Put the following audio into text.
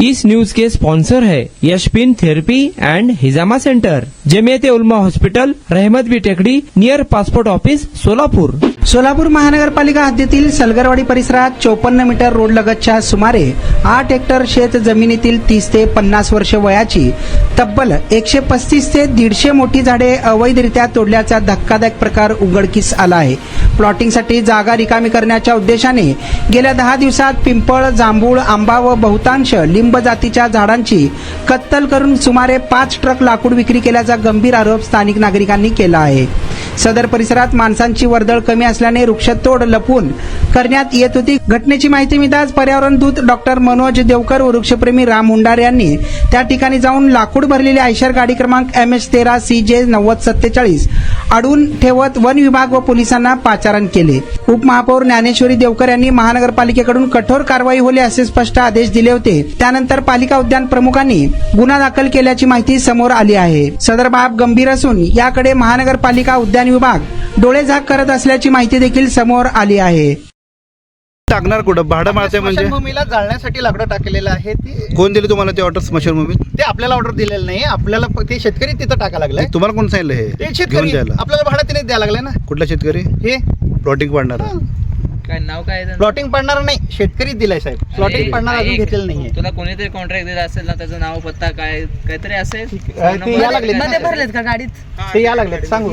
इस news के sponsor है यशपिन therapy end हिजामा centre, Jamiat उलमा hospital, रहमत बी टेकडी, near passport office, Solapur. Solapur महानगरपालिका हद्दीतील सलगरवाडी परिसरात 54 मीटर रोड लगतच्या सुमारे 8 हेक्टर शेत जमिनीतील 30 ते 50 वर्ष वयाची तब्बल 135 ते 150 मोठी झाडे अवैधरित्या तोडल्याचा धक्कादायक प्रकार उघडकीस आला आहे. प्लॉटिंगसाठी जागा रिकामी करण्याच्या उद्देशाने गेल्या 10 दिवसात पिंपळ, जांभूळ, आंबा व बहुतांश लिंब जातीच्या झाडांची कत्तल करून सुमारे 5 ट्रक लाकूड विक्री केल्याचा गंभीर आरोप स्थानिक नागरिकांनी केला आहे. सदर परिसरात माणसांची वर्दळ कमी असल्याने वृक्षतोड लपवून करण्यात येत होती. घटनेची माहिती मिळताच पर्यावरण दूत डॉक्टर मनोज देवकर व वृक्षप्रेमी राम हुंडार यांनी त्या ठिकाणी जाऊन लाकूड भरलेली आयशर गाडी क्रमांक MS13 CJ 9047 अडवून ठेवत वन विभाग व पोलिसांना पाचारण केले. उपमहापौर ज्ञानेश्वरी देवकर यांनी महानगरपालिकेकडून कठोर कारवाई होईल असे स्पष्ट आदेश दिले होते. त्यानंतर पालिका उद्यान प्रमुखांनी गुन्हा दाखल केल्याची माहिती समोर आली आहे. सदर बाब गंभीर असून याकडे महानगरपालिका उद्यान विभाग डोळेझाक करत असल्याची माहिती देखील समोर आली आहे. टाकणार कुठं भाडं मारते म्हणजे स्मशानभूमीला जाळण्यासाठी लाकडं टाकलेलं आहे. ते कोण दिले तुम्हाला ते ऑर्डर स्मशानभूमीत? ते आपल्याला ऑर्डर दिलेलं नाही, आपल्याला ते शेतकरी तिथं टाका लागलाय. तुम्हाला कोण सांगितलं हे ते घेऊन शेतकरी जायला? आपल्याला भाडं तिने द्यायला लागलाय ना. कुठला शेतकरी? हे प्लॉटिंग पाडणार काय नाव काय आहे त्यांचं? प्लॉटिंग पडणार नाही, शेतकरी दिलाय साहेब. प्लॉटिंग पडणार अजून घेतलेलं नाहीये. तुला कोणीतरी कॉन्ट्रॅक्ट दिला असेल ना, त्याचं नाव पत्ता काय काहीतरी असेल. ते या लागले मध्ये भरलेत का गाडीत? ते या लागले सांगू